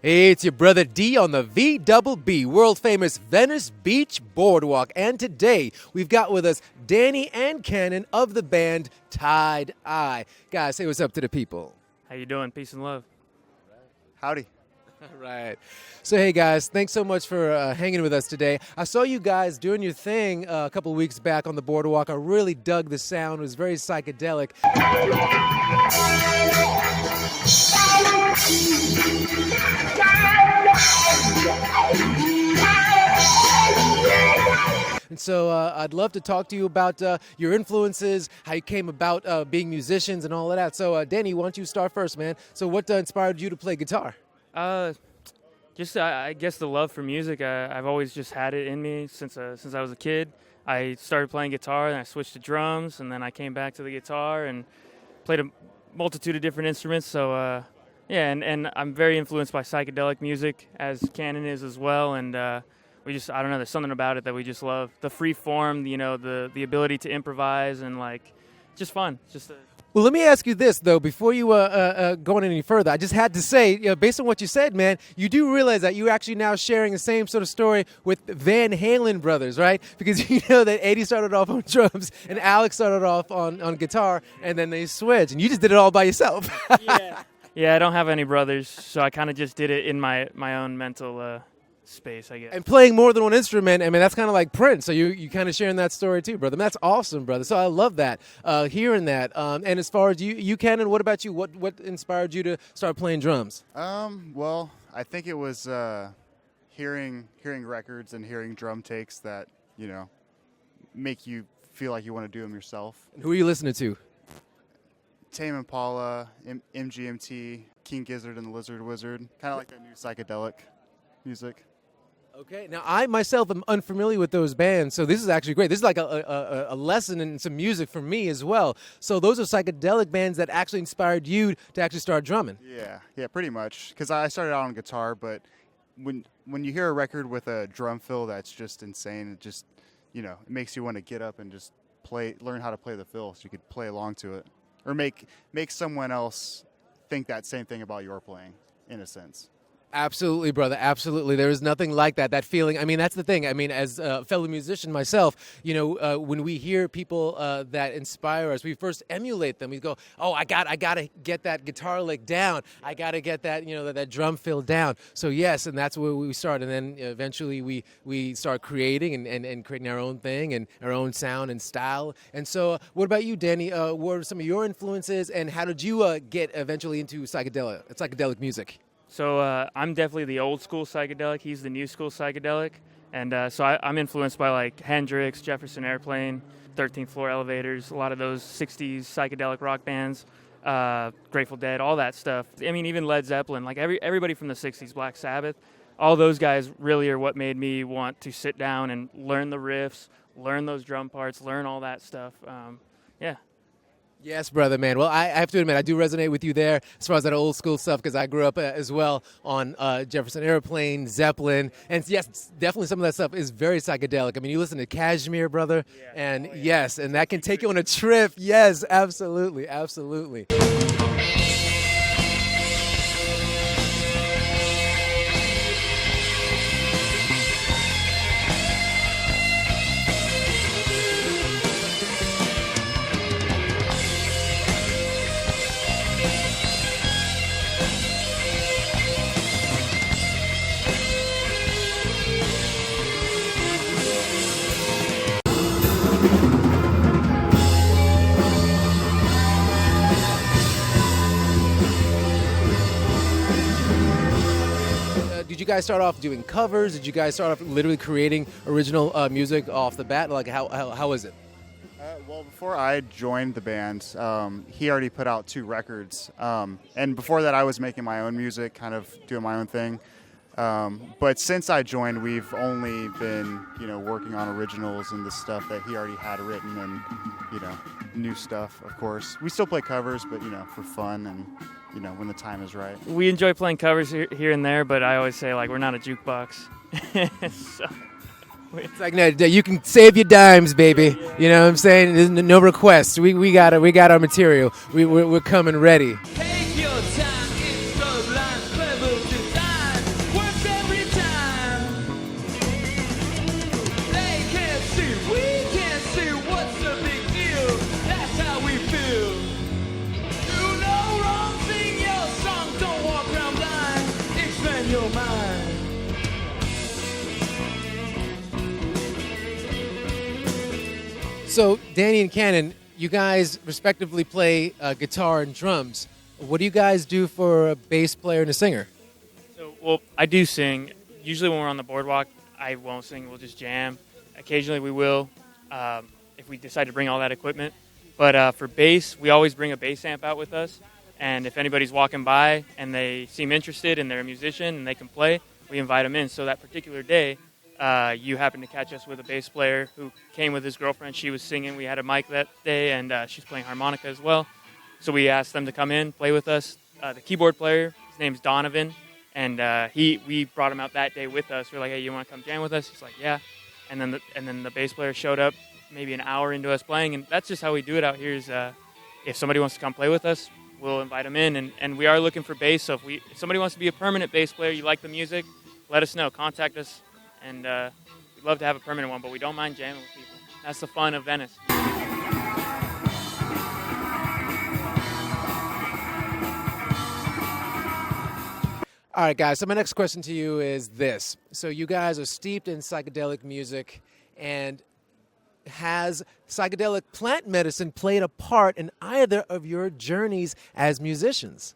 Hey, it's your brother D on the VBB, world-famous Venice Beach Boardwalk. And today, we've got with us Danny and Canon of the band Tide Eye. Guys, say what's up to the people. How you doing? Peace and love. Howdy. All right. So, hey, guys, thanks so much for hanging with us today. I saw you guys doing your thing a couple of weeks back on the boardwalk. I really dug the sound. It was very psychedelic. And so I'd love to talk to you about your influences, how you came about being musicians and all of that. So, Danny, why don't you start first, man? So what inspired you to play guitar? Just I guess the love for music. I've always just had it in me since I was a kid. I started playing guitar, and I switched to drums, and then I came back to the guitar and played a multitude of different instruments. So, yeah, and I'm very influenced by psychedelic music, as Canon is as well, and I don't know, there's something about it that we just love. The free form, you know, the ability to improvise and, like, just fun. Well, let me ask you this, though, before you go on any further. I just had to say, you know, based on what you said, man, you do realize that you're actually now sharing the same sort of story with Van Halen brothers, right? Because you know that Eddie started off on drums and Alex started off on guitar, and then they switched, and you just did it all by yourself. Yeah, I don't have any brothers, so I kind of just did it in my own mental space, I guess. And playing more than one instrument, I mean, that's kind of like Prince. So you kind of sharing that story too, brother. That's awesome, brother. So I love that, hearing that. And as far as you, Canon, what about you? What inspired you to start playing drums? Well, I think it was hearing records and hearing drum takes that, you know, make you feel like you want to do them yourself. And who are you listening to? Tame Impala, MGMT, King Gizzard and the Lizard Wizard. Kind of like that new psychedelic music. Okay, now I myself am unfamiliar with those bands, so this is actually great. This is like a lesson in some music for me as well. So those are psychedelic bands that actually inspired you to actually start drumming. Yeah, pretty much. Because I started out on guitar, but when you hear a record with a drum fill that's just insane, it just, you know, it makes you want to get up and just learn how to play the fill so you could play along to it. Or make someone else think that same thing about your playing, in a sense. Absolutely, brother. Absolutely. There is nothing like that. That feeling. I mean, that's the thing. I mean, as a fellow musician myself, you know, when we hear people that inspire us, we first emulate them. We go, oh, I got to get that guitar lick down. I got to get that, you know, that drum fill down. So yes, and that's where we start. And then eventually we start creating and creating our own thing and our own sound and style. And so, what about you, Danny? What are some of your influences, and how did you get eventually into psychedelic music? So I'm definitely the old school psychedelic. He's the new school psychedelic. And so I'm influenced by like Hendrix, Jefferson Airplane, 13th Floor Elevators, a lot of those 60s psychedelic rock bands, Grateful Dead, all that stuff. I mean, even Led Zeppelin, like everybody from the 60s, Black Sabbath, all those guys really are what made me want to sit down and learn the riffs, learn those drum parts, learn all that stuff. Yeah. Yes, brother, man. Well, I have to admit, I do resonate with you there as far as that old school stuff, because I grew up as well on Jefferson Airplane, Zeppelin, and yes, definitely some of that stuff is very psychedelic. I mean, you listen to Kashmir, brother, and yes, and that can take you on a trip. Yes, absolutely, absolutely. Did you guys start off doing covers? Did you guys start off literally creating original music off the bat? Like, how was it? Well, before I joined the band, he already put out 2 records. And before that, I was making my own music, kind of doing my own thing. But since I joined, we've only been, you know, working on originals and the stuff that he already had written and, you know, new stuff, of course. We still play covers, but, you know, for fun and, you know, when the time is right. We enjoy playing covers here and there, but I always say, like, we're not a jukebox. So it's like, no, you can save your dimes, baby. You know what I'm saying? There's no requests. We got our material. We're coming ready. Take your time, it's the line, clever design. So, Danny and Canon, you guys respectively play guitar and drums. What do you guys do for a bass player and a singer? So, well, I do sing. Usually when we're on the boardwalk, I won't sing. We'll just jam. Occasionally we will, if we decide to bring all that equipment. But for bass, we always bring a bass amp out with us. And if anybody's walking by and they seem interested and they're a musician and they can play, we invite them in. So that particular day, you happen to catch us with a bass player who came with his girlfriend. She was singing. We had a mic that day, and she's playing harmonica as well. So we asked them to come in, play with us. The keyboard player, his name's Donovan, and we brought him out that day with us. We were like, hey, you want to come jam with us? He's like, yeah. And then the bass player showed up maybe an hour into us playing, and that's just how we do it out here is if somebody wants to come play with us, we'll invite them in. And we are looking for bass, so if somebody wants to be a permanent bass player, you like the music, let us know. Contact us, and we'd love to have a permanent one, but we don't mind jamming with people. That's the fun of Venice. All right, guys, so my next question to you is this. So you guys are steeped in psychedelic music, and has psychedelic plant medicine played a part in either of your journeys as musicians?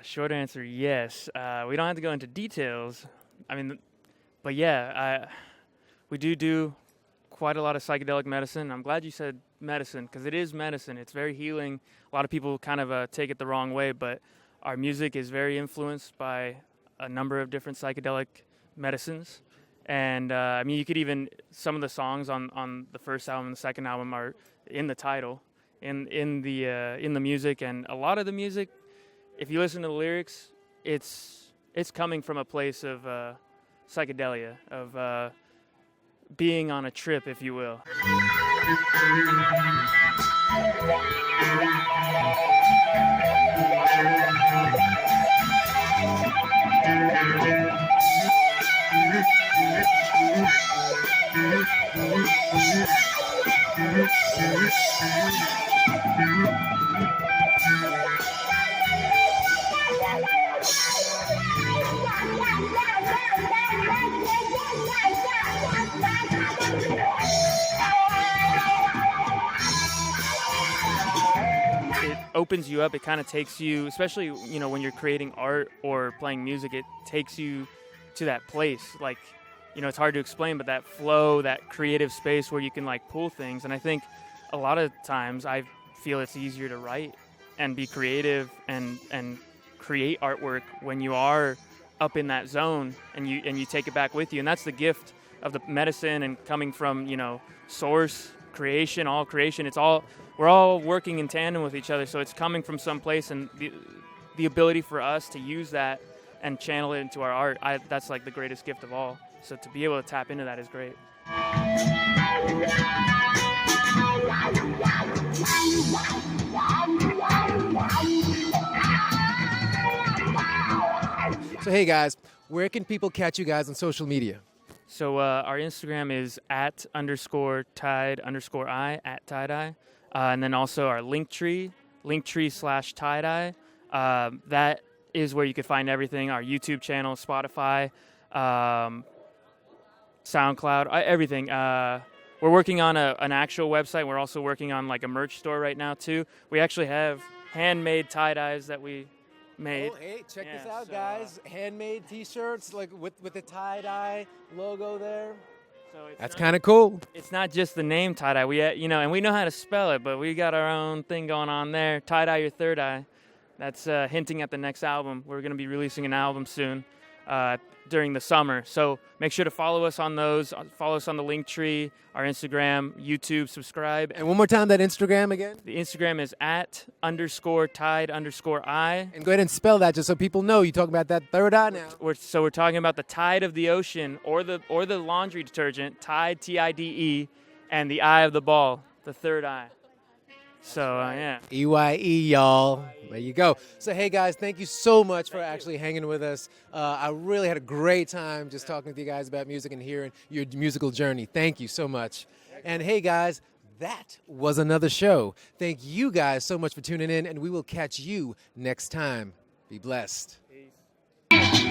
Short answer, yes. We don't have to go into details. I mean, but yeah, we do quite a lot of psychedelic medicine. I'm glad you said medicine, because it is medicine. It's very healing. A lot of people kind of take it the wrong way, but our music is very influenced by a number of different psychedelic medicines. And I mean, you could even, some of the songs on the first album and the second album are in the title, in the music. And a lot of the music, if you listen to the lyrics, it's coming from a place of psychedelia, of being on a trip, if you will. Opens you up. It kind of takes you, especially when you're creating art or playing music, it takes you to that place. Like, it's hard to explain, but that flow, that creative space where you can like pull things. And I think a lot of times I feel it's easier to write and be creative and create artwork when you are up in that zone and you take it back with you. And that's the gift of the medicine and coming from source creation, all creation. We're all working in tandem with each other, so it's coming from some place, and the ability for us to use that and channel it into our art, that's like the greatest gift of all. So to be able to tap into that is great. So hey guys, where can people catch you guys on social media? So our Instagram is @_tide_I, @tie-dye. And then also our Linktree /tie-dye. That is where you can find everything, our YouTube channel, Spotify, SoundCloud, everything. We're working on an actual website. We're also working on like a merch store right now too. We actually have handmade tie-dyes that we made. Oh, hey, check this out, guys. Handmade T-shirts, like with the tie-dye logo there. So that's kind of cool. It's not just the name tie-dye. And we know how to spell it, but we got our own thing going on there. Tie-dye your third eye. That's hinting at the next album. We're going to be releasing an album soon during the summer. So make sure to follow us on those. Follow us on the Linktree, our Instagram, YouTube, subscribe. And one more time, that Instagram again? The Instagram is @_tide_I. And go ahead and spell that just so people know you talk about that third eye now. We're talking about the tide of the ocean or the laundry detergent, Tide, T-I-D-E, and the eye of the ball, the third eye. So, yeah. EYE, y'all. There you go. So, hey, guys, thank you so much for actually hanging with us. I really had a great time just talking with you guys about music and hearing your musical journey. Thank you so much. And, hey, guys, that was another show. Thank you guys so much for tuning in, and we will catch you next time. Be blessed. Peace.